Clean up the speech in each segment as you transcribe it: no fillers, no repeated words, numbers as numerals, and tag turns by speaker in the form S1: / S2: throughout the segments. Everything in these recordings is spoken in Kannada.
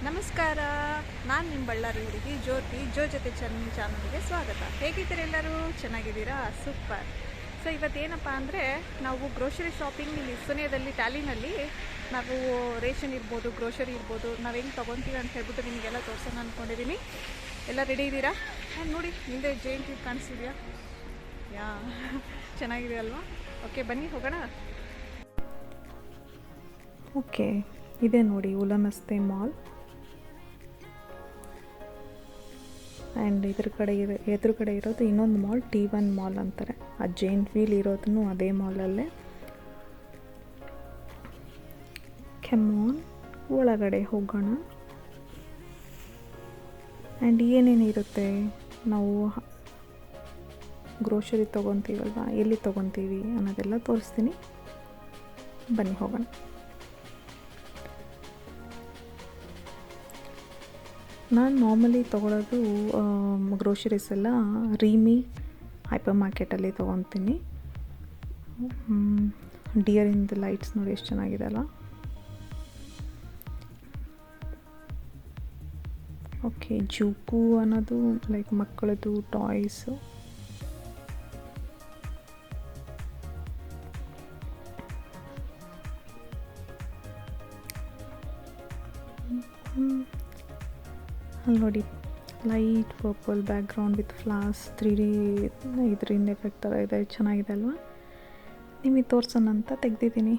S1: ನಮಸ್ಕಾರ, ನಾನು ನಿಮ್ಮ ಬಳ್ಳಾರಿ ಹುಡುಗಿ ಜ್ಯೋತಿ ಜೊತೆ ಚಾನಲ್ಗೆ ಸ್ವಾಗತ. ಹೇಗಿದ್ದೀರಾ ಎಲ್ಲರೂ? ಚೆನ್ನಾಗಿದ್ದೀರಾ? ಸೂಪರ್. ಸೊ ಇವತ್ತೇನಪ್ಪ ಅಂದರೆ ನಾವು ಗ್ರೋಷರಿ ಶಾಪಿಂಗ್ ಇಲ್ಲಿ ಸುನೇದಲ್ಲಿ ಟ್ಯಾಲಿನಲ್ಲಿ ನಾವು ರೇಷನ್ ಇರ್ಬೋದು, ಗ್ರೋಷರಿ ಇರ್ಬೋದು, ನಾವು ಹೆಂಗೆ ತೊಗೊತೀವಿ ಅಂತ ಹೇಳ್ಬಿಟ್ಟು ನಿಮಗೆಲ್ಲ ತೋರ್ಸೋಣ ಅಂದ್ಕೊಂಡಿದ್ದೀನಿ. ಎಲ್ಲ ರೆಡಿ ಇದ್ದೀರಾ? ನೋಡಿ ಹಿಂದೆ ಜೈಂಟ್ ಕಾಣಿಸ್ತಿದೆಯಾ? ಯಾ ಚೆನ್ನಾಗಿದೆ ಅಲ್ವಾ? ಓಕೆ, ಬನ್ನಿ ಹೋಗೋಣ. ಓಕೆ, ಇದೆ ನೋಡಿ ಉಲಮಸ್ತೆ ಮಾಲ್. ಆ್ಯಂಡ್ ಎದುರುಗಡೆ ಇರೋದು ಇನ್ನೊಂದು ಮಾಲ್, T1 ಮಾಲ್ ಅಂತಾರೆ. ಆ ಜೈಂಟ್ ವೀಲ್ ಇರೋದನ್ನು ಅದೇ ಮಾಲಲ್ಲೇ. ಕೆಮೋನ್, ಒಳಗಡೆ ಹೋಗೋಣ. ಆ್ಯಂಡ್ ಏನೇನಿರುತ್ತೆ, ನಾವು ಗ್ರೋಷರಿ ತೊಗೊತೀವಲ್ವ, ಎಲ್ಲಿ ತೊಗೊತೀವಿ ಅನ್ನೋದೆಲ್ಲ ತೋರಿಸ್ತೀನಿ. ಬನ್ನಿ ಹೋಗೋಣ. ನಾನು ನಾರ್ಮಲಿ ತೊಗೊಳೋದು ಗ್ರೋಷರೀಸ್ ಎಲ್ಲ ರೀಮಿ ಹೈಪರ್ ಮಾರ್ಕೆಟಲ್ಲಿ ತೊಗೊತೀನಿ. ಡಿಯರಿಂದ ಲೈಟ್ಸ್ ನೋಡಿ ಎಷ್ಟು ಚೆನ್ನಾಗಿದೆ ಅಲ್ಲ. ಓಕೆ, ಜೂಕು ಅನ್ನೋದು ಲೈಕ್ ಮಕ್ಕಳದು ಟಾಯ್ಸು. ಅಲ್ಲಿ ನೋಡಿ, light purple background with flaws 3D ಇದರಿಂದ ಎಫೆಕ್ಟ್ ಥರ ಇದೆ. ಚೆನ್ನಾಗಿದೆ ಅಲ್ವಾ? ನಿಮಗೆ ತೋರ್ಸೋಣ ಅಂತ ತೆಗ್ದಿದ್ದೀನಿ.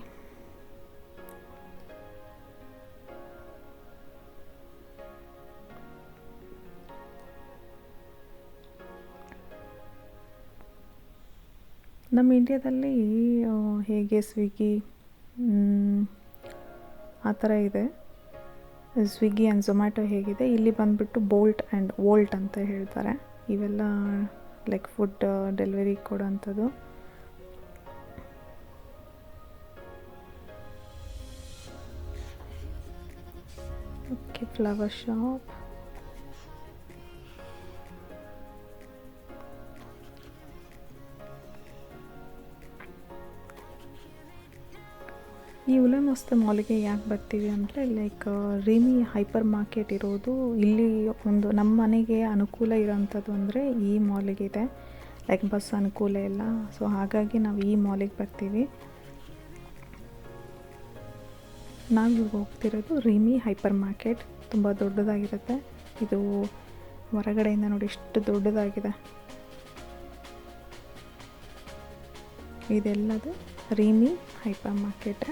S1: ನಮ್ಮ ಇಂಡಿಯಾದಲ್ಲಿ ಹೇಗೆ ಸ್ವಿಗ್ಗಿ ಆ ಥರ ಇದೆ, ಸ್ವಿಗ್ಗಿ ಆ್ಯಂಡ್ ಝೊಮ್ಯಾಟೊ ಹೇಗಿದೆ, ಇಲ್ಲಿ ಬಂದುಬಿಟ್ಟು ಬೋಲ್ಟ್ ಆ್ಯಂಡ್ ವೋಲ್ಟ್ ಅಂತ ಹೇಳ್ತಾರೆ. ಇವೆಲ್ಲ ಲೈಕ್ ಫುಡ್ ಡೆಲಿವರಿ ಕೊಡೋಂಥದ್ದು. Okay, flower shop. ಈ ಉಲಮಸ್ತೆ ಮಾಲಿಗೆ ಯಾಕೆ ಬರ್ತೀವಿ ಅಂದರೆ, ಲೈಕ್ ರೀಮಿ ಹೈಪರ್ ಮಾರ್ಕೆಟ್ ಇರೋದು ಇಲ್ಲಿ ಒಂದು ನಮ್ಮ ಮನೆಗೆ ಅನುಕೂಲ ಇರೋಂಥದ್ದು ಅಂದರೆ ಈ ಮಾಲಿಗಿದೆ. ಲೈಕ್ ಬಸ್ ಅನುಕೂಲ ಇಲ್ಲ, ಸೊ ಹಾಗಾಗಿ ನಾವು ಈ ಮಾಲಿಗೆ ಬರ್ತೀವಿ. ನಾವು ಹೋಗ್ತಿರೋದು ರೀಮಿ ಹೈಪರ್ ಮಾರ್ಕೆಟ್. ತುಂಬ ದೊಡ್ಡದಾಗಿರುತ್ತೆ ಇದು. ಹೊರಗಡೆಯಿಂದ ನೋಡಿ ಎಷ್ಟು ದೊಡ್ಡದಾಗಿದೆ. ಇದೆಲ್ಲದು ರೀಮಿ ಹೈಪರ್ ಮಾರ್ಕೆಟ್.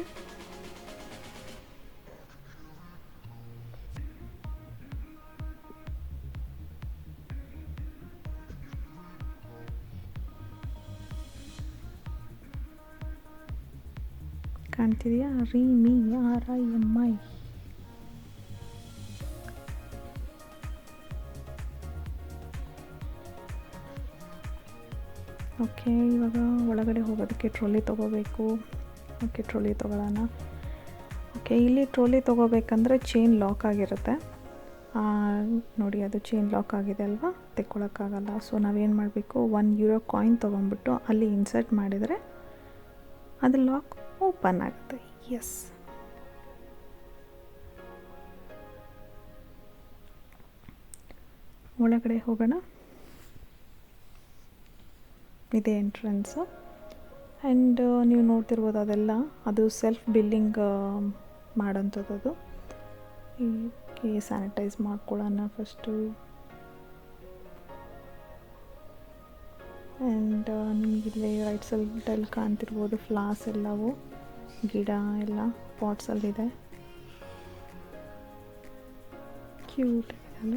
S1: ಕಾಣ್ತಿದೆಯಾ? ರೀಮಿ RIMI. ಓಕೆ, ಇವಾಗ ಒಳಗಡೆ ಹೋಗೋದಕ್ಕೆ ಟ್ರೋಲಿ ತೊಗೋಬೇಕು. ಓಕೆ, ಟ್ರೋಲಿ ತೊಗೊಳ್ಳೋಣ. ಓಕೆ, ಇಲ್ಲಿ ಟ್ರೋಲಿ ತೊಗೋಬೇಕಂದ್ರೆ ಚೈನ್ ಲಾಕ್ ಆಗಿರುತ್ತೆ. ನೋಡಿ, ಅದು ಚೈನ್ ಲಾಕ್ ಆಗಿದೆ ಅಲ್ವಾ, ತೆಕ್ಕೊಳಕ್ಕಾಗಲ್ಲ. ಸೊ ನಾವೇನು ಮಾಡಬೇಕು, €1 ಕಾಯಿನ್ ತೊಗೊಂಡ್ಬಿಟ್ಟು ಅಲ್ಲಿ ಇನ್ಸರ್ಟ್ ಮಾಡಿದರೆ ಅದು ಲಾಕ್ ಓಪನ್ ಆಗುತ್ತೆ. ಎಸ್, ಒಳಗಡೆ ಹೋಗೋಣ. ಇದೆ ಎಂಟ್ರೆನ್ಸು. ಆ್ಯಂಡ್ ನೀವು ನೋಡ್ತಿರ್ಬೋದು ಅದೆಲ್ಲ ಅದು ಸೆಲ್ಫ್ ಬಿಲ್ಲಿಂಗ್ ಮಾಡೋಂಥದ್ದು. ಈ ಸ್ಯಾನಿಟೈಸ್ ಮಾಡ್ಕೊಳ್ಳೋಣ ಫಸ್ಟು. ಆ್ಯಂಡ್ ನಿಮಗಿಲ್ಲಿ ರೈಟ್ ಸೈಡಲ್ಲಿ ಕಾಣ್ತಿರ್ಬೋದು ಫ್ಲಾಸ್ ಎಲ್ಲವು, ಗಿಡ ಎಲ್ಲ ಪಾಟ್ಸಲ್ಲಿದೆ. ಕ್ಯೂಟ್ ಇದೆಲ್ಲ.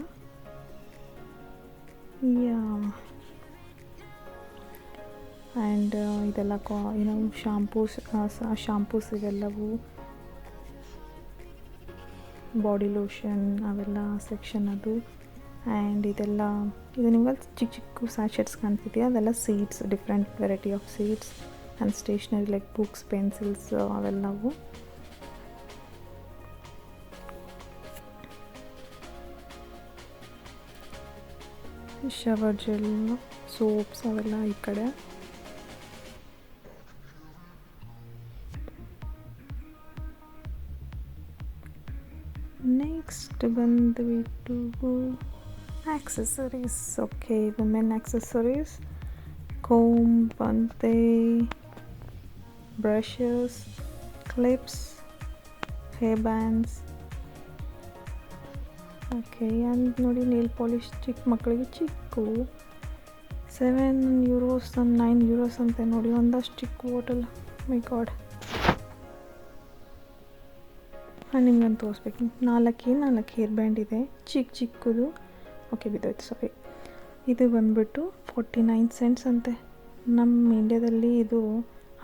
S1: ಯಾ, ಆ್ಯಂಡ್ ಇದೆಲ್ಲ ಶಾಂಪೂಸ್ ಇವೆಲ್ಲವು, ಬಾಡಿ ಲೋಷನ್ ಅವೆಲ್ಲ ಸೆಕ್ಷನ್ ಅದು. ಆ್ಯಂಡ್ ಇದು ನಿಮಗೆ ಚಿಕ್ಕ ಚಿಕ್ಕ ಸ್ಯಾಚೆಟ್ಸ್ ಕಾಣ್ತಿದೆಯಾ, ಅದೆಲ್ಲ seeds, different variety of seeds and stationery like books, pencils ಅವೆಲ್ಲವು. ಶವರ್ ಜೆಲ್, ಸೋಪ್ಸ್ ಅವೆಲ್ಲ ಈ ಕಡೆ. ನೆಕ್ಸ್ಟ್ ನೆಕ್ಸ್ಟ್ ಬಂದುಬಿಟ್ಟು accessories. Okay, women accessories, comb ಮತ್ತು brushes, clips, hair bands. Okay, and ನೋಡಿ ನೇಲ್ ಪಾಲಿಶ್ ಚಿಕ್ಕ ಮಕ್ಕಳಿಗೆ ಚಿಕ್ಕು €7 €9 ಅಂತೆ ನೋಡಿ ಒಂದಷ್ಟು ಚಿಕ್ಕ ಬಾಟಲ್. ಮೈ ಗಾಡ್. ನಿಮ್ಗಂತ ತೋರಿಸ್ಬೇಕು, 4 ಹೇರ್ ಬ್ಯಾಂಡ್ ಇದೆ ಚಿಕ್ಕದು. ಓಕೆ, ಬಿದ್ದೋಯ್ತು, ಸಾರಿ. ಇದು ಬಂದ್ಬಿಟ್ಟು 49 cents ಅಂತೆ. ನಮ್ಮ ಇಂಡ್ಯಾದಲ್ಲಿ ಇದು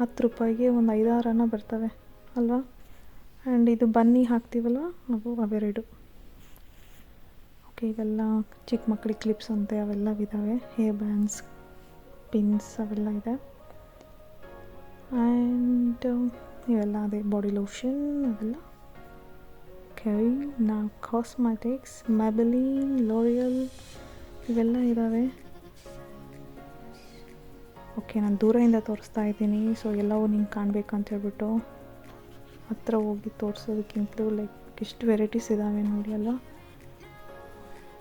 S1: ₹10 ಒಂದು 5-6 ಬರ್ತವೆ ಅಲ್ವಾ. ಆ್ಯಂಡ್ ಇದು ಬನ್ನಿ ಹಾಕ್ತೀವಲ್ಲ ನಾವು ಅವೆರಡು. ಓಕೆ, ಇವೆಲ್ಲ ಚಿಕ್ಕ ಮಕ್ಕಳಿಗೆ ಕ್ಲಿಪ್ಸ್ ಅಂತೆ, ಅವೆಲ್ಲ ಇದ್ದಾವೆ. ಹೇರ್ ಬ್ಯಾಂಡ್ಸ್, ಪಿನ್ಸ್ ಅವೆಲ್ಲ ಇದೆ. ಆ್ಯಂಡ್ ಇವೆಲ್ಲ ಅದೇ ಬಾಡಿ ಲೋಷನ್ ಅವೆಲ್ಲ. ಓಕೆ, ನಾವು ಕಾಸ್ಮೆಟಿಕ್ಸ್, ಮ್ಯಾಬೆಲಿನ್, ಲೋರಿಯಲ್ ಇವೆಲ್ಲ ಇದ್ದಾವೆ. ಓಕೆ, ನಾನು ದೂರದಿಂದ ತೋರಿಸ್ತಾ ಇದ್ದೀನಿ, ಸೊ ಎಲ್ಲವೂ ನಿಂಗೆ ಕಾಣಬೇಕಂತ ಹೇಳ್ಬಿಟ್ಟು ಹತ್ರ ಹೋಗಿ ತೋರಿಸೋದಕ್ಕಿಂತಲೂ ಎಷ್ಟು ವೆರೈಟೀಸ್ ಇದ್ದಾವೆ ನೋಡಿ ಅಲ್ಲ.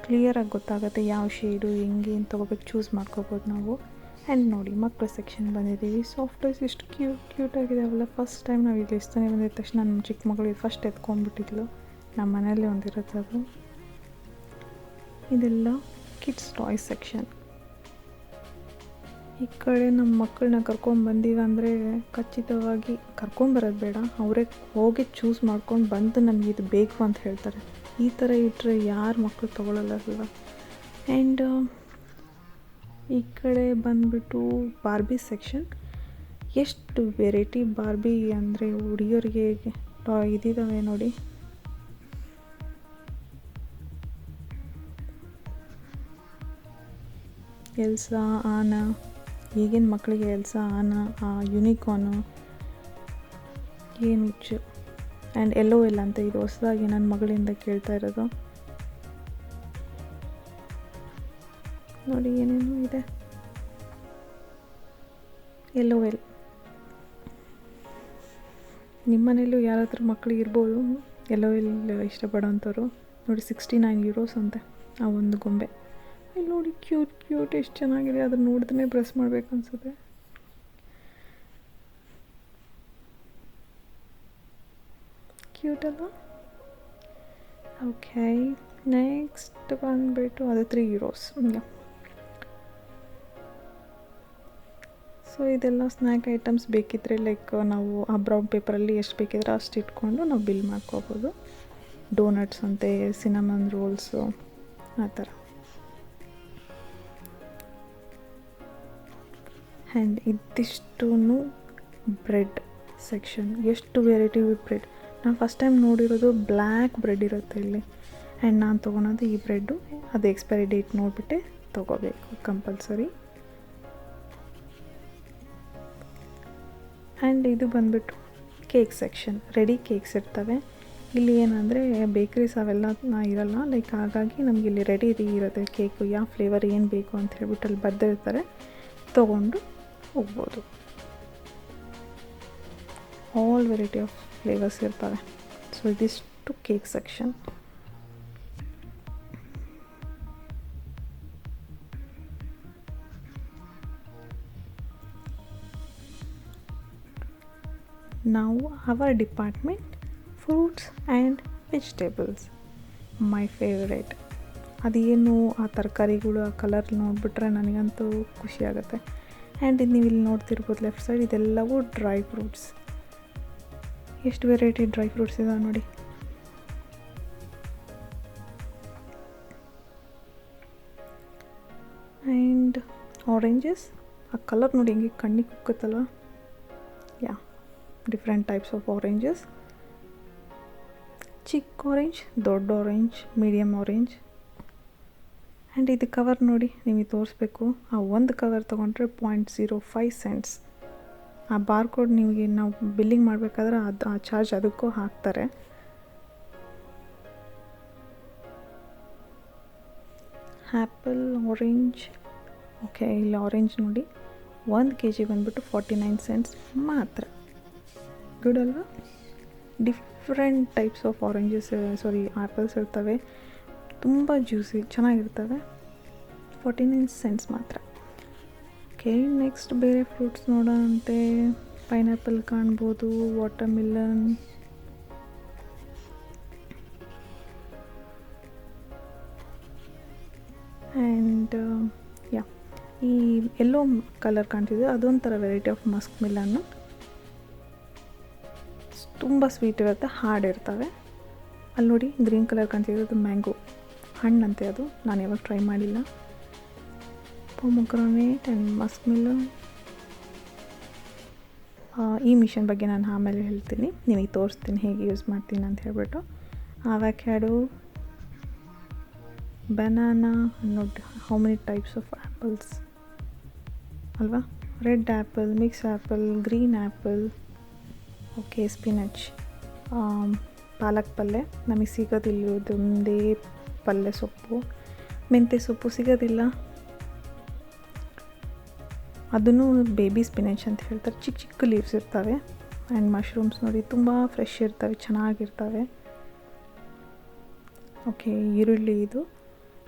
S1: ಕ್ಲಿಯರಾಗಿ ಗೊತ್ತಾಗುತ್ತೆ ಯಾವ ಶೇಡು ಹೆಂಗೆ ಅಂತ ತೊಗೋಬೇಕು, ಚೂಸ್ ಮಾಡ್ಕೋಬೋದು ನಾವು. ಆ್ಯಂಡ್ ನೋಡಿ ಮಕ್ಕಳ ಸೆಕ್ಷನ್ ಬಂದಿದ್ದೀವಿ. ಸಾಫ್ಟ್ ಟಾಯ್ಸ್ ಎಷ್ಟು ಕ್ಯೂಟಾಗಿದೆ ಅವೆಲ್ಲ. ಫಸ್ಟ್ ಟೈಮ್ ನಾವು ಇಲ್ಲಿ ಇಷ್ಟನೇ ಬಂದಿದ್ದ ತಕ್ಷಣ ನನ್ನ ಚಿಕ್ಕ ಮಗಳು ಫಸ್ಟ್ ಎತ್ಕೊಂಡ್ಬಿಟ್ಟಿದ್ಲು. ನಮ್ಮ ಮನೆಯಲ್ಲೇ ಒಂದಿರುತ್ತೆ ಅದು. ಇದೆಲ್ಲ ಕಿಡ್ಸ್ ಟಾಯ್ಸ್ ಸೆಕ್ಷನ್. ಈ ಕಡೆ ನಮ್ಮ ಮಕ್ಕಳನ್ನ ಕರ್ಕೊಂಡ್ಬಂದೀವಿ ಅಂದರೆ ಖಚಿತವಾಗಿ ಕರ್ಕೊಂಬರೋದು ಬೇಡ, ಅವರೇ ಹೋಗಿ ಚೂಸ್ ಮಾಡ್ಕೊಂಡು ಬಂದು ನಮಗೆ ಇದು ಬೇಕು ಅಂತ ಹೇಳ್ತಾರೆ. ಈ ಥರ ಇಟ್ಟರೆ ಯಾರು ಮಕ್ಕಳು ತೊಗೊಳ್ಳಲ್ಲ ಅಲ್ವಾ. ಆ್ಯಂಡ್ ಈ ಕಡೆ ಬಂದುಬಿಟ್ಟು ಬಾರ್ಬಿ ಸೆಕ್ಷನ್. ಎಷ್ಟು ವೆರೈಟಿ ಬಾರ್ಬಿ ಅಂದರೆ ಹುಡುಗಿಯರಿಗೆ ಇದಿದ್ದಾವೆ ನೋಡಿ. ಎಲ್ಸಾ, ಆನಾ, ಈಗಿನ ಮಕ್ಕಳಿಗೆ ಎಲ್ಸಾ, ಆನಾ, ಯೂನಿಕಾರ್ನು, ಏನು ಹುಚ್ಚು. ಆ್ಯಂಡ್ ಎಲ್ಲೋ ಇಲ್ಲ ಅಂತ ಇದು ಹೊಸದಾಗಿ ನನ್ನ ಮಗಳಿಂದ ಕೇಳ್ತಾ ಇರೋದು. ನೋಡಿ ಏನೇನು ಇದೆ. ಎಲ್ಲೋ ಎಲ್ ನಿಮ್ಮ ಮನೇಲೂ ಯಾರ ಹತ್ರ ಮಕ್ಕಳಿಗೆ ಇರ್ಬೋದು ಎಲ್ಲೋ ಎಲ್ಲಿ ಇಷ್ಟಪಡೋಂಥವ್ರು. ನೋಡಿ €69 ಅಂತೆ ಆ ಒಂದು ಗೊಂಬೆ. ಇಲ್ಲಿ ನೋಡಿ ಕ್ಯೂಟ್ ಎಷ್ಟು ಚೆನ್ನಾಗಿದೆ. ಅದನ್ನು ನೋಡಿದ್ರೆ ಬ್ರಷ್ ಮಾಡಬೇಕು ಅನ್ಸುತ್ತೆ. ಕ್ಯೂಟ್ ಅಲ್ವಾ. ಓಕೆ, ನೆಕ್ಸ್ಟ್ ಬಂದುಬಿಟ್ಟು ಅದು €3. ಸೊ ಇದೆಲ್ಲ ಸ್ನ್ಯಾಕ್ ಐಟಮ್ಸ್ ಬೇಕಿದ್ದರೆ ನಾವು ಆ ಬ್ರೌನ್ ಪೇಪರಲ್ಲಿ ಎಷ್ಟು ಬೇಕಿದ್ರೆ ಅಷ್ಟು ಇಟ್ಕೊಂಡು ನಾವು ಬಿಲ್ ಮಾಡ್ಕೋಬೋದು. ಡೋನಟ್ಸ್ ಅಂತೆ, ಸಿನಮನ್ ರೋಲ್ಸು ಆ ಥರ. ಆ್ಯಂಡ್ ಇದಿಷ್ಟು ಬ್ರೆಡ್ ಸೆಕ್ಷನ್. ಎಷ್ಟು ವೆರೈಟಿ ಬ್ರೆಡ್. ನಾನು ಫಸ್ಟ್ ಟೈಮ್ ನೋಡಿರೋದು ಬ್ಲ್ಯಾಕ್ ಬ್ರೆಡ್ ಇರುತ್ತೆ ಇಲ್ಲಿ. ಆ್ಯಂಡ್ ನಾನು ತೊಗೊಳೋದು ಈ ಬ್ರೆಡ್ಡು. ಅದು ಎಕ್ಸ್ಪೈರಿ ಡೇಟ್ ನೋಡಿಬಿಟ್ಟೆ ತೊಗೋಬೇಕು ಕಂಪಲ್ಸರಿ. ಆ್ಯಂಡ್ ಇದು ಬಂದುಬಿಟ್ಟು ಕೇಕ್ ಸೆಕ್ಷನ್. ರೆಡಿ ಕೇಕ್ಸ್ ಇರ್ತವೆ ಇಲ್ಲಿ. ಏನಂದರೆ ಬೇಕ್ರೀಸ್ ಅವೆಲ್ಲ ಇರಲ್ಲ, ಹಾಗಾಗಿ ನಮಗೆ ಇಲ್ಲಿ ರೆಡಿ ಇರುತ್ತೆ ಕೇಕು. ಯಾವ ಫ್ಲೇವರ್ ಏನು ಬೇಕು ಅಂತ ಹೇಳ್ಬಿಟ್ಟು ಅಲ್ಲಿ ಬರೆದಿರ್ತಾರೆ, ತೊಗೊಂಡು ಹೋಗ್ಬೋದು. ಆಲ್ ವೆರೈಟಿ ಆಫ್ ಫ್ಲೇವರ್ಸ್ ಇರ್ತವೆ. ಸೊ ಇದಿಷ್ಟು cake section. Now our department, fruits and vegetables, my favorite. ಅದೇನು ಆ ತರಕಾರಿಗಳು ಆ ಕಲರ್ ನೋಡಿಬಿಟ್ರೆ ನನಗಂತೂ ಖುಷಿಯಾಗುತ್ತೆ. ಆ್ಯಂಡ್ ಇದು ನೀವು ಇಲ್ಲಿ ನೋಡ್ತಿರ್ಬೋದು ಲೆಫ್ಟ್ ಸೈಡ್, ಇದೆಲ್ಲವೂ ಡ್ರೈ ಫ್ರೂಟ್ಸ್. ಎಷ್ಟು ವೆರೈಟಿ ಡ್ರೈ ಫ್ರೂಟ್ಸ್ ಇದಾವೆ ನೋಡಿ. ಆ್ಯಂಡ್ ಆರೆಂಜಸ್, ಆ ಕಲರ್ ನೋಡಿ ಹೆಂಗೆ ಕಣ್ಣಿಗೆ ಕುಕ್ಕುತ್ತಲ್ವ. ಯಾ, ಡಿಫ್ರೆಂಟ್ ಟೈಪ್ಸ್ ಆಫ್ ಆರೆಂಜಸ್. ಚಿಕ್ಕ ಆರೆಂಜ್, ದೊಡ್ಡ ಆರೆಂಜ್, ಮೀಡಿಯಮ್ ಆರೆಂಜ್. ಆ್ಯಂಡ್ ಇದು ಕವರ್ ನೋಡಿ, ನಿಮಗೆ ತೋರಿಸ್ಬೇಕು. ಆ ಒಂದು ಕವರ್ ತೊಗೊಂಡ್ರೆ 0.05 cents. ಆ ಬಾರ್ಕೋಡ್ ನಿಮಗೆ ನಾವು ಬಿಲ್ಲಿಂಗ್ ಮಾಡಬೇಕಾದ್ರೆ ಅದು ಆ ಚಾರ್ಜ್ ಅದಕ್ಕೂ ಹಾಕ್ತಾರೆ. Apple, orange. ಓಕೆ, ಇಲ್ಲಿ ಆರೆಂಜ್ ನೋಡಿ 1 kg ಬಂದುಬಿಟ್ಟು 49 cents ಮಾತ್ರ. ಗುಡ್ ಅಲ್ವಾ. Different types of oranges apples ಇರ್ತವೆ. ತುಂಬ ಜ್ಯೂಸಿ ಚೆನ್ನಾಗಿರ್ತವೆ. 49 cents ಮಾತ್ರ. ಓಕೆ, ನೆಕ್ಸ್ಟ್ ಬೇರೆ ಫ್ರೂಟ್ಸ್ ನೋಡೋಂತೆ ಪೈನಾಪಲ್ ಕಾಣ್ಬೋದು, ವಾಟರ್ಮಿಲನ್, ಆ್ಯಂಡ್ ಈ ಎಲ್ಲೋ ಕಲರ್ ಕಾಣ್ತಿದೆ ಅದೊಂಥರ ವೆರೈಟಿ ಆಫ್ ಮಸ್ಕ್ ಮಿಲನ್ನು. ತುಂಬ ಸ್ವೀಟ್ ಇರುತ್ತೆ, ಹಾರ್ಡ್ ಇರ್ತವೆ. ಅಲ್ಲಿ ನೋಡಿ ಗ್ರೀನ್ ಕಲರ್ ಕಾಣ್ತಿದೆ, ಅದು ಮ್ಯಾಂಗೋ ಹಣ್ಣಂತೆ. ಅದು ನಾನು ಯಾವಾಗ ಟ್ರೈ ಮಾಡಿಲ್ಲ. ಪೊಮೊಗ್ರಾನೇಟ್ ಆ್ಯಂಡ್ ಮಸ್ಕ್ ಮಿಲನ್. ಈ ಮಿಷನ್ ಬಗ್ಗೆ ನಾನು ಆಮೇಲೆ ಹೇಳ್ತೀನಿ, ನಿಮಗೆ ತೋರಿಸ್ತೀನಿ ಹೇಗೆ ಯೂಸ್ ಮಾಡ್ತೀನಿ ಅಂತ ಹೇಳ್ಬಿಟ್ಟು. ಅವಕ್ಯಾಡೋ, ಬನಾನಾ, ನೋಡಿ how many types of apples ಅಲ್ವಾ. Red apple, mix apple, green apple. Okay, spinach, ಪಾಲಕ್ ಪಲ್ಯ ನಮಗೆ ಸಿಗೋದಿಲ್ಲದೊಂದೇ ಪಲ್ಯ ಸೊಪ್ಪು. ಮೆಂತ್ಯ ಸೊಪ್ಪು ಸಿಗೋದಿಲ್ಲ, ಅದನ್ನು ಬೇಬಿ ಸ್ಪಿನಚ್ ಅಂತ ಹೇಳ್ತಾರೆ. ಚಿಕ್ಕ ಚಿಕ್ಕ ಲೀವ್ಸ್ ಇರ್ತವೆ. ಆ್ಯಂಡ್ ಮಶ್ರೂಮ್ಸ್ ನೋಡಿ ತುಂಬ ಫ್ರೆಶ್ ಇರ್ತವೆ, ಚೆನ್ನಾಗಿರ್ತವೆ. ಓಕೆ, ಈರುಳ್ಳಿ, ಇದು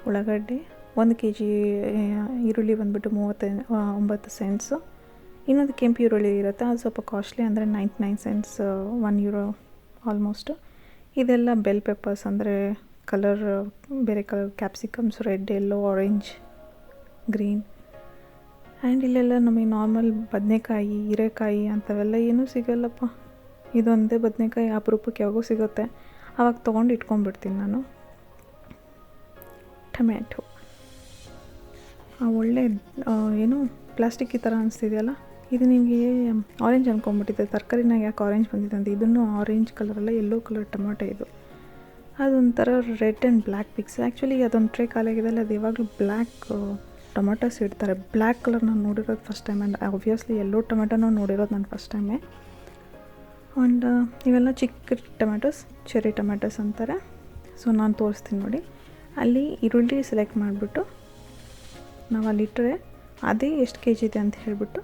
S1: ಉಳ್ಳಾಗಡ್ಡೆ 1 kg ಈರುಳ್ಳಿ ಬಂದುಬಿಟ್ಟು 39 cents. ಇನ್ನೊಂದು ಕೆಂಪು ಈರುಳ್ಳಿ ಇರುತ್ತೆ, ಅದು ಸ್ವಲ್ಪ ಕಾಸ್ಟ್ಲಿ, ಅಂದರೆ 99 cents, €1 ಆಲ್ಮೋಸ್ಟ್. ಇದೆಲ್ಲ ಬೆಲ್ ಪೆಪ್ಪರ್ಸ್, ಅಂದರೆ ಕಲರ್ ಬೇರೆ colour capsicums, red, yellow, orange, green. And ಇಲ್ಲೆಲ್ಲ ನಮಗೆ ನಾರ್ಮಲ್ ಬದನೆಕಾಯಿ, ಹೀರೆಕಾಯಿ ಅಂಥವೆಲ್ಲ ಏನೂ ಸಿಗೋಲ್ಲಪ್ಪ. ಇದೊಂದೇ ಬದನೆಕಾಯಿ ಅಪರೂಪಕ್ಕೆ ಯಾವಾಗೂ ಸಿಗುತ್ತೆ, ಆವಾಗ ತೊಗೊಂಡು ಇಟ್ಕೊಂಡ್ಬಿಡ್ತೀನಿ ನಾನು. ಟೊಮ್ಯಾಟೊ ಒಳ್ಳೆ ಏನು ಪ್ಲಾಸ್ಟಿಕ್ ಈ ಥರ ಅನಿಸ್ತಿದೆಯಲ್ಲ, ಇದು ನಿಮಗೆ ಆರೆಂಜ್ ಅಂದ್ಕೊಂಬಿಟ್ಟಿದೆ. ತರಕಾರಿನಾಗ ಯಾಕೆ ಆರೆಂಜ್ ಬಂದಿದೆ ಅಂತ. ಇದನ್ನು ಆರೆಂಜ್ ಕಲರಲ್ಲ, ಯೆಲ್ಲೋ ಕಲರ್ ಟೊಮೆಟೊ ಇದು. ಅದೊಂಥರ red and black mix. Actually ಅದೊಂದು ಟ್ರೇ ಖಾಲಿಯಾಗಿದೆಲ್ಲ, ಅದು ಯಾವಾಗಲೂ ಬ್ಲ್ಯಾಕ್ ಟೊಮೆಟೊಸ್ ಇಡ್ತಾರೆ. ಬ್ಲ್ಯಾಕ್ ಕಲರ್ ನಾನು ನೋಡಿರೋದು first time. And obviously yellow ಟೊಮೆಟೊನೂ ನೋಡಿರೋದು ನಾನು ಫಸ್ಟ್ ಟೈಮೇ. ಆ್ಯಂಡ್ ಇವೆಲ್ಲ ಚಿಕ್ಕ ಟೊಮೆಟೊಸ್, ಚೆರಿ ಟೊಮೆಟೊಸ್ ಅಂತಾರೆ. ಸೊ ನಾನು ತೋರಿಸ್ತೀನಿ ನೋಡಿ. ಅಲ್ಲಿ ಈರುಳ್ಳಿ ಸೆಲೆಕ್ಟ್ ಮಾಡಿಬಿಟ್ಟು ನಾವು ಅಲ್ಲಿಟ್ಟರೆ ಅದೇ ಎಷ್ಟು kg ಇದೆ ಅಂತ ಹೇಳಿಬಿಟ್ಟು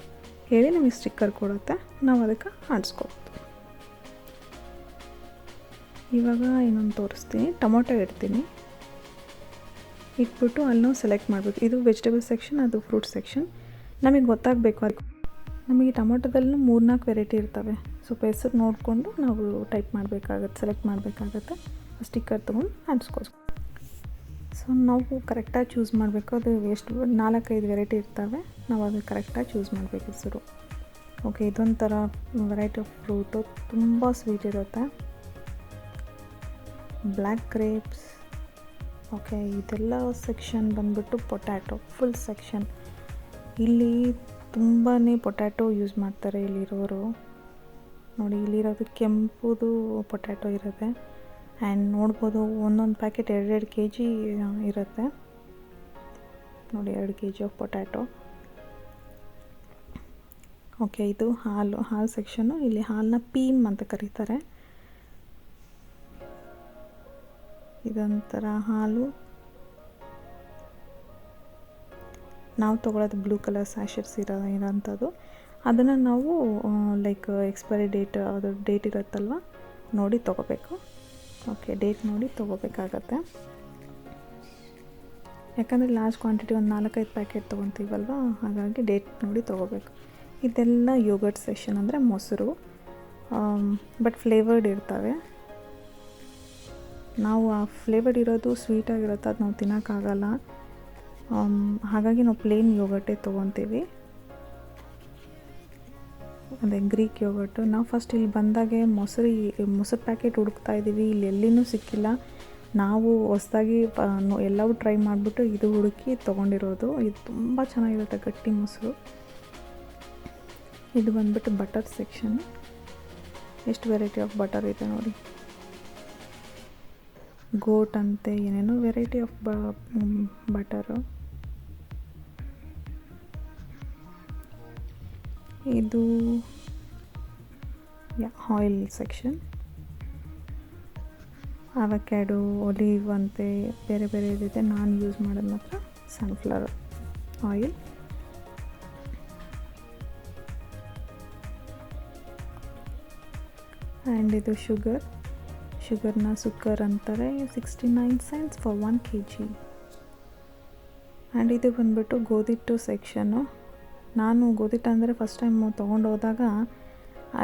S1: ಹೇಳಿ ನಮಗೆ ಸ್ಟಿಕ್ಕರ್ ಕೊಡುತ್ತೆ, ನಾವು ಅದಕ್ಕೆ ಆಡಿಸ್ಕೋಬೋದು. ಇವಾಗ ಇನ್ನೊಂದು ತೋರಿಸ್ತೀನಿ. ಟೊಮೊಟೊ ಇಡ್ತೀನಿ, ಇಟ್ಬಿಟ್ಟು ಅಲ್ಲೂ ಸೆಲೆಕ್ಟ್ ಮಾಡಬೇಕು. ಇದು ವೆಜಿಟೇಬಲ್ ಸೆಕ್ಷನ್, ಅದು ಫ್ರೂಟ್ ಸೆಕ್ಷನ್. ನಮಗೆ ಗೊತ್ತಾಗಬೇಕು, ಅದು ನಮಗೆ ಟೊಮೊಟೊದಲ್ಲೂ 3-4 ವೆರೈಟಿ ಇರ್ತವೆ. ಸ್ವಲ್ಪ ಹೆಸರು ನೋಡಿಕೊಂಡು ನಾವು ಟೈಪ್ ಮಾಡಬೇಕಾಗತ್ತೆ, ಸೆಲೆಕ್ಟ್ ಮಾಡಬೇಕಾಗತ್ತೆ. ಸ್ಟಿಕ್ಕರ್ ತೊಗೊಂಡು ಅಂಟಿಸ್ಕೋಬೇಕು. ಸೊ ನಾವು ಕರೆಕ್ಟಾಗಿ ಚೂಸ್ ಮಾಡಬೇಕು. ಅದು ಎಷ್ಟು 4-5 ವೆರೈಟಿ ಇರ್ತವೆ, ನಾವು ಅದು ಕರೆಕ್ಟಾಗಿ ಚೂಸ್ ಮಾಡಬೇಕು ಹೆಸರು. ಓಕೆ, ಇದೊಂಥರ ವೆರೈಟಿ ಆಫ್ ಫ್ರೂಟು, ತುಂಬ ಸ್ವೀಟ್ ಇರುತ್ತೆ. Black grapes. ಓಕೆ, ಇದೆಲ್ಲ ಸೆಕ್ಷನ್ ಬಂದುಬಿಟ್ಟು ಪೊಟ್ಯಾಟೊ ಫುಲ್ ಸೆಕ್ಷನ್. ಇಲ್ಲಿ ತುಂಬಾ ಪೊಟ್ಯಾಟೊ ಯೂಸ್ ಮಾಡ್ತಾರೆ ಇಲ್ಲಿರೋರು. ನೋಡಿ, ಇಲ್ಲಿರೋದು ಕೆಂಪುದು ಪೊಟ್ಯಾಟೊ ಇರುತ್ತೆ. ಆ್ಯಂಡ್ ನೋಡ್ಬೋದು ಒಂದೊಂದು ಪ್ಯಾಕೆಟ್ 2-2 kg ಇರುತ್ತೆ. ನೋಡಿ, 2 kg ಆಫ್ ಪೊಟ್ಯಾಟೊ. ಓಕೆ, ಇದು ಹಾಲು ಸೆಕ್ಷನ್ನು. ಇಲ್ಲಿ ಹಾಲನ್ನ ಪೀಮ್ ಅಂತ ಕರೀತಾರೆ. ಇದೊಂಥರ ಹಾಲು. ನಾವು ತೊಗೊಳ್ಳೋದು ಬ್ಲೂ ಕಲರ್ ಸ್ಯಾಶೆಟ್ಸ್ ಇರೋಂಥದ್ದು. ಅದನ್ನು ನಾವು ಲೈಕ್ ಎಕ್ಸ್ಪೈರಿ ಡೇಟ್, ಅದು ಡೇಟ್ ಇರುತ್ತಲ್ವ ನೋಡಿ ತೊಗೋಬೇಕು. ಓಕೆ, ಡೇಟ್ ನೋಡಿ ತೊಗೋಬೇಕಾಗತ್ತೆ. ಯಾಕಂದರೆ ಲಾರ್ಜ್ ಕ್ವಾಂಟಿಟಿ ಒಂದು 4-5 ಪ್ಯಾಕೆಟ್ ತೊಗೊತೀವಲ್ವ, ಹಾಗಾಗಿ ಡೇಟ್ ನೋಡಿ ತೊಗೋಬೇಕು. ಇದೆಲ್ಲ ಯೋಗರ್ಟ್ ಸೆಕ್ಷನ್, ಅಂದರೆ ಮೊಸರು, ಬಟ್ ಫ್ಲೇವರ್ಡ್ ಇರ್ತವೆ. ನಾವು ಆ ಫ್ಲೇವರ್ಡ್ ಇರೋದು ಸ್ವೀಟಾಗಿರುತ್ತೆ, ಅದು ನಾವು ತಿನ್ನೋಕ್ಕಾಗಲ್ಲ. ಹಾಗಾಗಿ ನಾವು ಪ್ಲೇನ್ ಯೋಗರ್ಟೇ ತೊಗೊತೀವಿ. ಅದೇ ಗ್ರೀಕ್ ಯೋಗರ್ಟು. ನಾವು ಫಸ್ಟ್ ಇಲ್ಲಿ ಬಂದಾಗೆ ಮೊಸರು ಪ್ಯಾಕೆಟ್ ಹುಡುಕ್ತಾ ಇದ್ದೀವಿ, ಇಲ್ಲಿ ಎಲ್ಲಿನೂ ಸಿಕ್ಕಿಲ್ಲ. ನಾವು ಹೊಸದಾಗಿ ಎಲ್ಲವೂ ಟ್ರೈ ಮಾಡಿಬಿಟ್ಟು ಇದು ಹುಡುಕಿ ತೊಗೊಂಡಿರೋದು. ಇದು ತುಂಬ ಚೆನ್ನಾಗಿರುತ್ತೆ, ಗಟ್ಟಿ ಮೊಸರು. ಇದು ಬಂದುಬಿಟ್ಟು ಬಟರ್ ಸೆಕ್ಷನ್. ಎಷ್ಟು ವೆರೈಟಿ ಆಫ್ ಬಟರ್ ಇದೆ ನೋಡಿ. ಗೋಟ್ ಅಂತೆ, ಏನೇನೋ ವೆರೈಟಿ ಆಫ್ ಬಟರು. ಇದು ಆಯಿಲ್ ಸೆಕ್ಷನ್. ಅವಕ್ಯಾಡೋ, ಒಲಿವ್ ಅಂತೆ ಬೇರೆ ಬೇರೆ ಇದಿದೆ. ನಾನು ಯೂಸ್ ಮಾಡೋದು ಮಾತ್ರ ಸನ್ಫ್ಲವರ್ ಆಯಿಲ್. ಆ್ಯಂಡ್ ಇದು ಶುಗರ್. ಶುಗರ್ನ ಸುಕ್ಕರ್ ಅಂತಾರೆ. 69 cents ಫಾರ್ 1 kg. ಆ್ಯಂಡ್ ಇದು ಬಂದುಬಿಟ್ಟು ಗೋಧಿಟ್ಟು ಸೆಕ್ಷನ್ನು. ನಾನು ಗೋಧಿಟ್ಟು ಅಂದರೆ ಫಸ್ಟ್ ಟೈಮ್ ತೊಗೊಂಡೋದಾಗ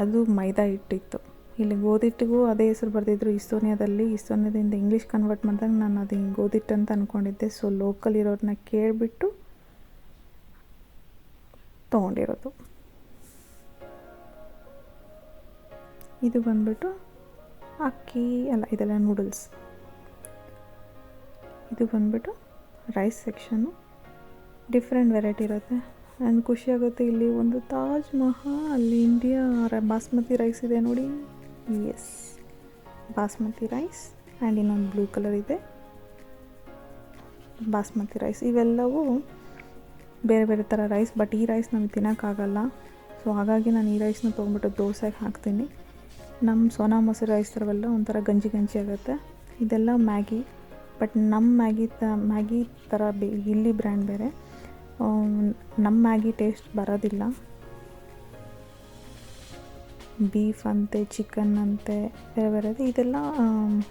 S1: ಅದು ಮೈದಾ ಹಿಟ್ಟಿತ್ತು. ಇಲ್ಲಿ ಗೋಧಿಟ್ಟಿಗೂ ಅದೇ ಹೆಸರು ಬರೆದಿದ್ರು ಇಸ್ತೋನಿಯಾದಿಂದ ಇಂಗ್ಲೀಷ್ ಕನ್ವರ್ಟ್ ಮಾಡಿದಾಗ ನಾನು ಅದು ಗೋಧಿಟ್ಟು ಅಂತ ಅಂದ್ಕೊಂಡಿದ್ದೆ. ಸೊ ಲೋಕಲ್ ಇರೋರನ್ನ ಕೇಳಿಬಿಟ್ಟು ತೊಗೊಂಡಿರೋದು. ಇದು ಬಂದುಬಿಟ್ಟು ಅಕ್ಕಿ ಅಲ್ಲ, ಇದೆಲ್ಲ ನೂಡಲ್ಸ್. ಇದು ಬಂದುಬಿಟ್ಟು ರೈಸ್ ಸೆಕ್ಷನ್ನು. ಡಿಫ್ರೆಂಟ್ ವೆರೈಟಿ ಇರುತ್ತೆ. ಆ್ಯಂಡ್ ಖುಷಿಯಾಗುತ್ತೆ. ಇಲ್ಲಿ ಒಂದು ತಾಜ್ ಮಹಲ್ ಇಂಡಿಯಾ ಬಾಸ್ಮತಿ ರೈಸ್ ಇದೆ ನೋಡಿ. Yes, basmati rice. ಆ್ಯಂಡ್ ಇನ್ನೊಂದು ಬ್ಲೂ ಕಲರ್ ಇದೆ ಬಾಸ್ಮತಿ ರೈಸ್. ಇವೆಲ್ಲವೂ ಬೇರೆ ಬೇರೆ ಥರ ರೈಸ್, ಬಟ್ ಈ ರೈಸ್ ನಮಗೆ ತಿನ್ನೋಕ್ಕಾಗಲ್ಲ. ಸೊ ಹಾಗಾಗಿ ನಾನು ಈ ರೈಸ್ನ ತೊಗೊಂಡ್ಬಿಟ್ಟು ದೋಸೆಗೆ ಹಾಕ್ತೀನಿ. ನಮ್ಮ ಸೋನಾ ಮಸೂರಿ ರೈಸ್ ಥರವೆಲ್ಲ ಒಂಥರ ಗಂಜಿ ಆಗುತ್ತೆ. ಇದೆಲ್ಲ ಮ್ಯಾಗಿ, ಬಟ್ ನಮ್ಮ ಮ್ಯಾಗಿ ಥರ ಇಲ್ಲಿ ಬ್ರ್ಯಾಂಡ್ ಬೇರೆ. ನಮ್ಮ ಮ್ಯಾಗಿ ಟೇಸ್ಟ್ ಬರೋದಿಲ್ಲ. ಬೀಫ್ ಅಂತೆ, ಚಿಕನ್ ಅಂತೆ, ಬೇರೆ ಬೇರೆ. ಇದೆಲ್ಲ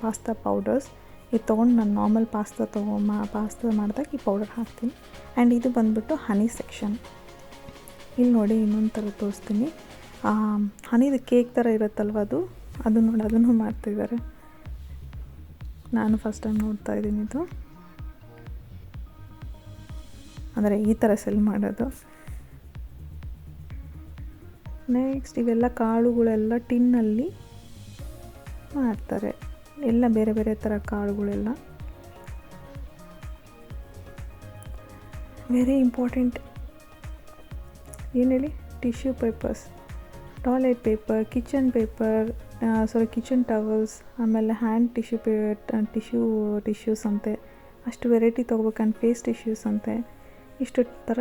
S1: ಪಾಸ್ತಾ ಪೌಡರ್ಸ್. ಇದು ತೊಗೊಂಡು ನಾನು ನಾರ್ಮಲ್ ಪಾಸ್ತಾ ಮಾಡಿದಾಗ ಈ ಪೌಡರ್ ಹಾಕ್ತೀನಿ. ಆ್ಯಂಡ್ ಇದು ಬಂದುಬಿಟ್ಟು ಹನಿ ಸೆಕ್ಷನ್. ಇಲ್ಲಿ ನೋಡಿ ಇನ್ನೊಂದು ಥರ ತೋರಿಸ್ತೀನಿ. ಹನಿದು ಕೇಕ್ ಥರ ಇರುತ್ತಲ್ವ ಅದು ನೋಡಿ, ಅದನ್ನು ಮಾಡ್ತಿದ್ದಾರೆ. ನಾನು ಫಸ್ಟ್ ಟೈಮ್ ನೋಡ್ತಾ ಇದ್ದೀನಿ ಇದು. ಅಂದರೆ ಈ ಥರ ಸೆಲ್ ಮಾಡೋದು. ನೆಕ್ಸ್ಟ್ ಇವೆಲ್ಲ ಕಾಳುಗಳೆಲ್ಲ ಟಿನ್ನಲ್ಲಿ ಮಾಡ್ತಾರೆ. ಎಲ್ಲ ಬೇರೆ ಬೇರೆ ಥರ ಕಾಳುಗಳೆಲ್ಲ. ವೆರಿ ಇಂಪಾರ್ಟೆಂಟ್ ಏನು ಹೇಳಿ, tissue papers, toilet paper, kitchen towels, ಆಮೇಲೆ ಹ್ಯಾಂಡ್ ಟಿಶ್ಯೂಸ್ ಅಂತೆ. ಅಷ್ಟು ವೆರೈಟಿ ತೊಗೋಬೇಕು. ಆ್ಯಂಡ್ ಫೇಸ್ ಟಿಶ್ಯೂಸ್ ಅಂತೆ. ಇಷ್ಟು ಥರ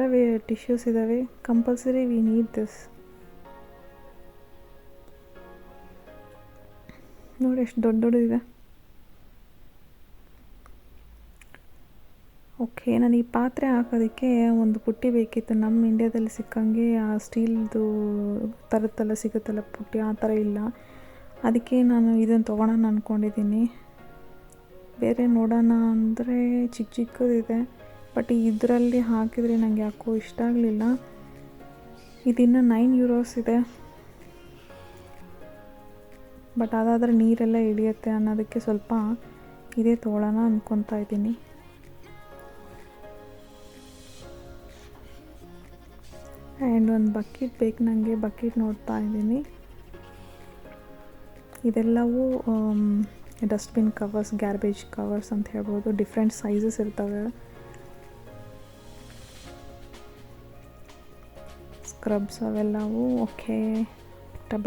S1: ಟಿಶ್ಯೂಸ್ ಇದ್ದಾವೆ. Compulsory we need this. ನೋಡಿ ಎಷ್ಟು ದೊಡ್ಡದಿದೆ. ಓಕೆ, ನಾನು ಈ ಪಾತ್ರೆ ಹಾಕೋದಕ್ಕೆ ಒಂದು ಪುಟ್ಟಿ ಬೇಕಿತ್ತು. ನಮ್ಮ ಇಂಡಿಯಾದಲ್ಲಿ ಸಿಕ್ಕಂಗೆ ಆ ಸ್ಟೀಲ್ದು ಥರದ್ದೆಲ್ಲ ಸಿಗುತ್ತಲ್ಲ ಪುಟ್ಟಿ, ಆ ಥರ ಇಲ್ಲ. ಅದಕ್ಕೆ ನಾನು ಇದನ್ನು ತೊಗೊಳೋಣ ಅಂದ್ಕೊಂಡಿದ್ದೀನಿ. ಬೇರೆ ನೋಡೋಣ ಅಂದರೆ ಚಿಕ್ಕದಿದೆ, ಬಟ್ ಇದರಲ್ಲಿ ಹಾಕಿದರೆ ನನಗೆ ಯಾಕೋ ಇಷ್ಟ ಆಗಲಿಲ್ಲ. ಇದಿನ್ನು €9 ಇದೆ. ಬಟ್ ಅದಾದರೆ ನೀರೆಲ್ಲ ಇಳಿಯುತ್ತೆ ಅನ್ನೋದಕ್ಕೆ ಸ್ವಲ್ಪ ಇದೇ ತೊಗೊಳ್ಳೋಣ ಅಂದ್ಕೊತಾ ಇದ್ದೀನಿ. ಆ್ಯಂಡ್ ಒಂದು ಬಕೆಟ್ ಬೇಕು ನನಗೆ. ಬಕೆಟ್ ನೋಡ್ತಾ ಇದ್ದೀನಿ. ಇದೆಲ್ಲವೂ ಡಸ್ಟ್ಬಿನ್ ಕವರ್ಸ್, ಗ್ಯಾರ್ಬೇಜ್ ಕವರ್ಸ್ ಅಂತ ಹೇಳ್ಬೋದು. ಡಿಫ್ರೆಂಟ್ ಸೈಜಸ್ ಇರ್ತವೆ. ಸ್ಕ್ರಬ್ಸ್ ಅವೆಲ್ಲವೂ. ಓಕೆ,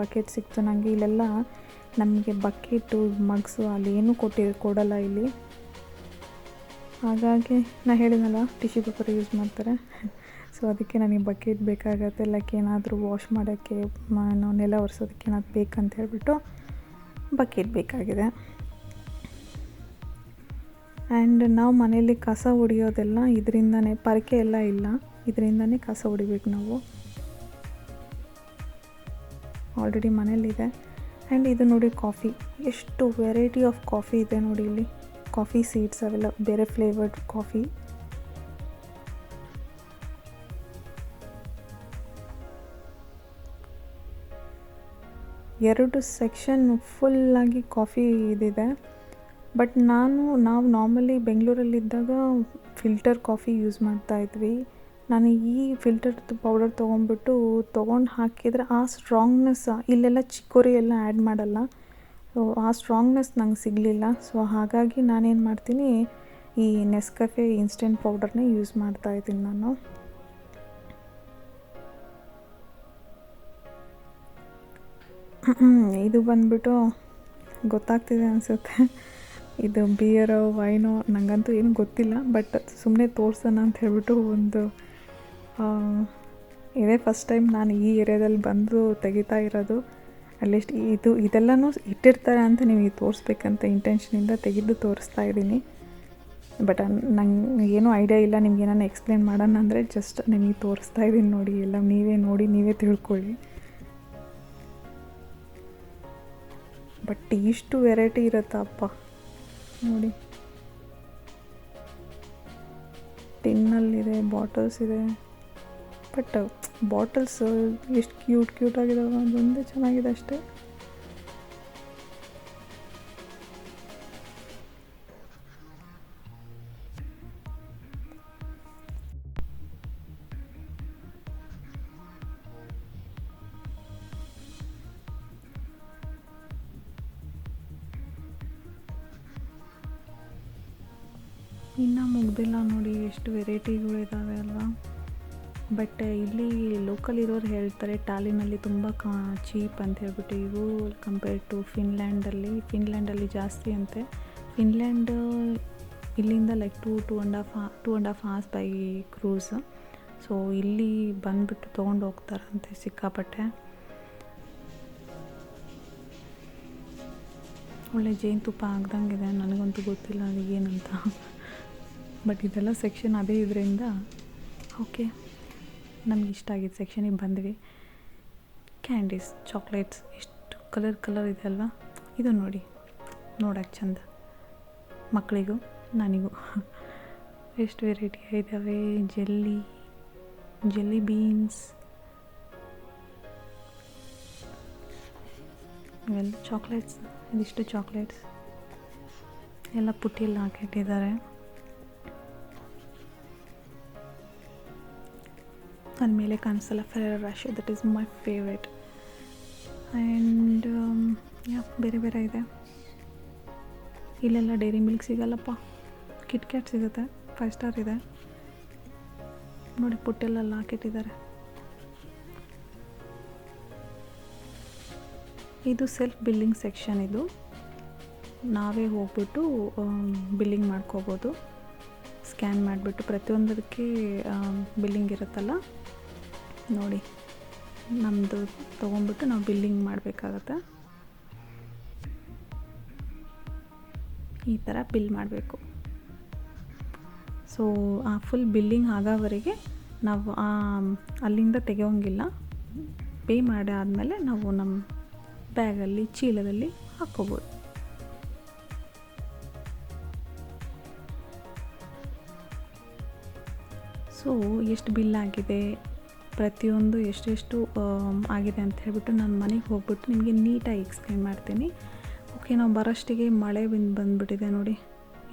S1: ಬಕೆಟ್ ಸಿಕ್ತು ನನಗೆ. ಇಲ್ಲೆಲ್ಲ ನಮಗೆ ಬಕೆಟು, ಮಗ್ಸು ಅಲ್ಲೇನೂ ಕೊಡಲ್ಲ ಇಲ್ಲಿ. ಹಾಗಾಗಿ ನಾನು ಹೇಳಿದ್ನಲ್ಲ, ಟಿಶ್ಯೂ ಪೇಪರ್ ಯೂಸ್ ಮಾಡ್ತಾರೆ. ಸೊ ಅದಕ್ಕೆ ನನಗೆ ಬಕೆಟ್ ಬೇಕಾಗತ್ತೆ. ಲೈಕ್ ಏನಾದರೂ ವಾಶ್ ಮಾಡೋಕ್ಕೆ, ನೆಲ ಒರೆಸೋದಕ್ಕೆ ಏನಾದ್ರು ಬೇಕಂತ ಹೇಳ್ಬಿಟ್ಟು ಬಕೆಟ್ ಬೇಕಾಗಿದೆ. ಆ್ಯಂಡ್ ನಾವು ಮನೇಲಿ ಕಸ ಹೊಡಿಯೋದೆಲ್ಲ ಇದರಿಂದನೇ, ಪರಕೆ ಎಲ್ಲ ಇಲ್ಲ, ಇದರಿಂದನೇ ಕಸ ಹೊಡಿಬೇಕು ನಾವು. ಆಲ್ರೆಡಿ ಮನೇಲಿದೆ. ಆ್ಯಂಡ್ ಇದು ನೋಡಿ ಕಾಫಿ. ಎಷ್ಟು ವೆರೈಟಿ ಆಫ್ ಕಾಫಿ ಇದೆ ನೋಡಿ ಇಲ್ಲಿ. ಕಾಫಿ ಸೀಡ್ಸ್ ಅವೆಲ್ಲ ಬೇರೆ ಫ್ಲೇವರ್ಡ್ ಕಾಫಿ. ಎರಡು ಸೆಕ್ಷನ್ ಫುಲ್ಲಾಗಿ ಕಾಫಿ ಇದಿದೆ. ಬಟ್ ನಾವು ನಾರ್ಮಲಿ ಬೆಂಗಳೂರಲ್ಲಿದ್ದಾಗ ಫಿಲ್ಟರ್ ಕಾಫಿ ಯೂಸ್ ಮಾಡ್ತಾಯಿದ್ವಿ. ನಾನು ಈ ಫಿಲ್ಟರ್ದು ಪೌಡರ್ ತೊಗೊಂಡು ಹಾಕಿದರೆ ಆ ಸ್ಟ್ರಾಂಗ್ನೆಸ್, ಇಲ್ಲೆಲ್ಲ ಚಿಕ್ಕೋರಿ ಎಲ್ಲ ಆ್ಯಡ್ ಮಾಡಲ್ಲ. ಸೊ ಆ ಸ್ಟ್ರಾಂಗ್ನೆಸ್ ನಂಗೆ ಸಿಗಲಿಲ್ಲ. ಸೊ ಹಾಗಾಗಿ ನಾನೇನು ಮಾಡ್ತೀನಿ, ಈ ನೆಸ್ಕಫೆ ಇನ್ಸ್ಟೆಂಟ್ ಪೌಡರ್ನೇ ಯೂಸ್ ಮಾಡ್ತಾಯಿದ್ದೀನಿ ನಾನು. ಇದು ಬಂದುಬಿಟ್ಟು ಗೊತ್ತಾಗ್ತಿದೆ ಅನಿಸುತ್ತೆ. ಇದು ಬಿಯರೋ ವೈನೋ ನನಗಂತೂ ಏನು ಗೊತ್ತಿಲ್ಲ. ಬಟ್ ಸುಮ್ಮನೆ ತೋರಿಸೋಣ ಅಂತ ಹೇಳ್ಬಿಟ್ಟು ಒಂದು ಇದೇ ಫಸ್ಟ್ ಟೈಮ್ ನಾನು ಈ ಏರಿಯಾದಲ್ಲಿ ಬಂದು ತೆಗಿತಾ ಇರೋದು. ಅಟ್ಲೀಸ್ಟ್ ಇದೆಲ್ಲನೂ ಇಟ್ಟಿರ್ತಾರೆ ಅಂತ ನಿಮಗೆ ತೋರಿಸ್ಬೇಕಂತ ಇಂಟೆನ್ಷನಿಂದ ತೆಗೆದು ತೋರಿಸ್ತಾ ಇದ್ದೀನಿ. ಬಟ್ ನಂಗೆ ಏನೂ ಐಡಿಯಾ ಇಲ್ಲ. ನಿಮ್ಗೆ ಏನಾನ ಎಕ್ಸ್ಪ್ಲೇನ್ ಮಾಡೋಣ ಅಂದರೆ ಜಸ್ಟ್ ನಿಮಗೆ ತೋರಿಸ್ತಾ ಇದ್ದೀನಿ ನೋಡಿ. ಎಲ್ಲ ನೀವೇ ನೋಡಿ, ನೀವೇ ತಿಳ್ಕೊಳ್ಳಿ. ಬಟ್ ಇಷ್ಟು ವೆರೈಟಿ ಇರುತ್ತಪ್ಪ ನೋಡಿ. ಟಿನ್ನಲ್ಲಿದೆ, ಬಾಟಲ್ಸ್ ಇದೆ. ಬಟ್ ಬಾಟಲ್ಸ್ ಎಷ್ಟು ಕ್ಯೂಟ್ ಆಗಿದಾವೆ, ಅದೊಂದೇ ಚೆನ್ನಾಗಿದೆ ಅಷ್ಟೇ. ಇನ್ನು ಮುಗ್ದಿಲ್ಲ ನೋಡಿ, ಎಷ್ಟು ವೆರೈಟಿಗಳು ಇದ್ದಾವೆ ಅಲ್ವಾ. ಬಟ್ ಇಲ್ಲಿ ಲೋಕಲ್ ಇರೋರು ಹೇಳ್ತಾರೆ ಟಾಲಿನಲ್ಲಿ ತುಂಬ ಚೀಪ್ ಅಂತ ಹೇಳ್ಬಿಟ್ಟು. ಇವು ಕಂಪೇರ್ ಟು ಫಿನ್ಲ್ಯಾಂಡಲ್ಲಿ ಜಾಸ್ತಿ ಅಂತೆ. ಫಿನ್ಲ್ಯಾಂಡ್ ಇಲ್ಲಿಂದ like two and half hours by cruise. So ಇಲ್ಲಿ ಬಂದುಬಿಟ್ಟು ತೊಗೊಂಡು ಹೋಗ್ತಾರಂತೆ ಸಿಕ್ಕಾಪಟ್ಟೆ. ಒಳ್ಳೆ ಜೇನುತುಪ್ಪ ಆಗ್ದಂಗಿದೆ, ನನಗಂತೂ ಗೊತ್ತಿಲ್ಲ ಅದು ಏನಂತ. ಬಟ್ ಇದೆಲ್ಲ ಸೆಕ್ಷನ್ ಅದೇ ಇದರಿಂದ ಓಕೆ, ನಮ್ಗೆ ಇಷ್ಟ ಆಗಿದ್ದ ಸೆಕ್ಷನಿಗೆ ಬಂದ್ವಿ. ಕ್ಯಾಂಡೀಸ್, ಚಾಕ್ಲೇಟ್ಸ್ ಎಷ್ಟು ಕಲರ್ ಇದೆ ಅಲ್ವಾ. ಇದು ನೋಡಿ, ನೋಡೋಕ್ಕೆ ಚಂದ, ಮಕ್ಕಳಿಗೂ ನನಗೂ ಎಷ್ಟು ವೆರೈಟಿ ಇದ್ದಾವೆ. ಜೆಲ್ಲಿ ಬೀನ್ಸ್, ಇವೆಲ್ಲ ಚಾಕ್ಲೇಟ್ಸ್. ಇದಿಷ್ಟು ಚಾಕ್ಲೇಟ್ಸ್ ಎಲ್ಲ ಪುಟ್ಟಿಯಲ್ಲಿ ಹಾಕಿಟ್ಟಿದ್ದಾರೆ. ಅದ ಮೇಲೆ ಕಾಣಿಸಲ್ಲ ಫೆರರ್ ರಾಶಿ, that is my favourite. And ಬೇರೆ ಇದೆ. ಇಲ್ಲೆಲ್ಲ ಡೈರಿ ಮಿಲ್ಕ್ ಸಿಗಲ್ಲಪ್ಪ, ಕಿಟ್ಕ್ಯಾಟ್ ಸಿಗುತ್ತೆ, 5 ಸ್ಟಾರ್ ಇದೆ ನೋಡಿ, ಪುಟ್ಟೆಲ್ಲ ಹಾಕಿಟ್ಟಿದ್ದಾರೆ. ಇದು ಸೆಲ್ಫ್ ಬಿಲ್ಲಿಂಗ್ ಸೆಕ್ಷನ್. ಇದು ನಾವೇ ಹೋಗ್ಬಿಟ್ಟು ಬಿಲ್ಲಿಂಗ್ ಮಾಡ್ಕೋಬೋದು. ಸ್ಕ್ಯಾನ್ ಮಾಡಿಬಿಟ್ಟು ಪ್ರತಿಯೊಂದಕ್ಕೆ ಬಿಲ್ಲಿಂಗ್ ಇರುತ್ತಲ್ಲ ನೋಡಿ, ನಮ್ಮದು ತೊಗೊಂಡ್ಬಿಟ್ಟು ನಾವು ಬಿಲ್ಲಿಂಗ್ ಮಾಡಬೇಕಾಗತ್ತೆ. ಈ ಥರ ಬಿಲ್ ಮಾಡಬೇಕು. ಸೊ ಆ ಫುಲ್ ಬಿಲ್ಲಿಂಗ್ ಆಗೋವರೆಗೆ ನಾವು ಅಲ್ಲಿಂದ ತೆಗೆಯೋಂಗಿಲ್ಲ. ಪೇ ಮಾಡಿ ಆದಮೇಲೆ ನಾವು ನಮ್ಮ ಬ್ಯಾಗಲ್ಲಿ, ಚೀಲದಲ್ಲಿ ಹಾಕ್ಕೋಬೋದು. ಸೊ ಎಷ್ಟು ಬಿಲ್ ಆಗಿದೆ, ಪ್ರತಿಯೊಂದು ಎಷ್ಟೆಷ್ಟು ಆಗಿದೆ ಅಂತ ಹೇಳ್ಬಿಟ್ಟು ನಾನು ಮನೆಗೆ ಹೋಗ್ಬಿಟ್ಟು ನಿಮಗೆ ನೀಟಾಗಿ ಎಕ್ಸ್ಪ್ಲೇನ್ ಮಾಡ್ತೀನಿ. ಓಕೆ, ನಾವು ಬರೋಷ್ಟಿಗೆ ಮಳೆ ಬಂದುಬಿಟ್ಟಿದೆ ನೋಡಿ.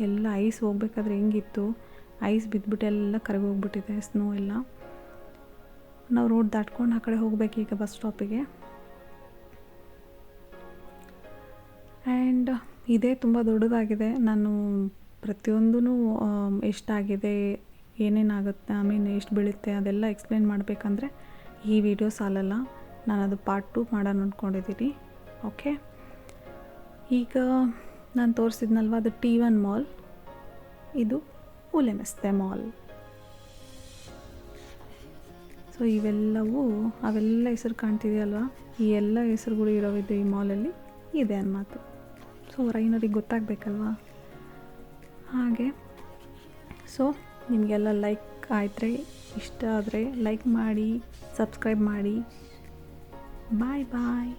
S1: ಎಲ್ಲ ಐಸ್ ಹೋಗ್ಬೇಕಾದ್ರೆ ಹೆಂಗಿತ್ತು, ಐಸ್ ಬಿದ್ದುಬಿಟ್ಟು ಎಲ್ಲ ಕರಗೋಗ್ಬಿಟ್ಟಿದೆ, ಸ್ನೋ ಎಲ್ಲ. ನಾವು ರೋಡ್ ದಾಟ್ಕೊಂಡು ಆ ಕಡೆ ಹೋಗ್ಬೇಕು ಈಗ ಬಸ್ ಸ್ಟಾಪಿಗೆ. ಆ್ಯಂಡ್ ಇದೇ ತುಂಬ ದೊಡ್ಡದಾಗಿದೆ. ನಾನು ಪ್ರತಿಯೊಂದೂ ಎಷ್ಟಾಗಿದೆ, ಏನೇನಾಗುತ್ತೆ, ಎಷ್ಟು ಬೀಳುತ್ತೆ ಅದೆಲ್ಲ ಎಕ್ಸ್ಪ್ಲೇನ್ ಮಾಡಬೇಕಂದ್ರೆ ಈ ವಿಡಿಯೋ ಸಾಲಲ್ಲ. ನಾನು ಅದು ಪಾರ್ಟ್ 2 ಮಾಡೋಣ ಅಂದ್ಕೊಂಡಿದ್ದೀನಿ. ಓಕೆ, ಈಗ ನಾನು ತೋರಿಸಿದ್ನಲ್ವ, ಅದು T1 ಮಾಲ್, ಇದು ಉಲೆಮೆಸ್ತೆ ಮಾಲ್. ಸೊ ಅವೆಲ್ಲ ಹೆಸರು ಕಾಣ್ತಿದೆಯಲ್ವ, ಈ ಎಲ್ಲ ಹೆಸರುಗಳು ಇರೋವಿದ್ದು ಈ ಮಾಲಲ್ಲಿ ಇದೆ ಅನ್ನೋದು. ಸೊ ಹೊರಗಿನವ್ರಿಗೆ ಗೊತ್ತಾಗಬೇಕಲ್ವ ಹಾಗೆ. ಸೊ ನಿಮಗೆಲ್ಲ ಲೈಕ್ ಆಯ್ತರೆ, ಇಷ್ಟ ಆದರೆ ಲೈಕ್ ಮಾಡಿ, ಸಬ್ಸ್ಕ್ರೈಬ್ ಮಾಡಿ. ಬಾಯ್.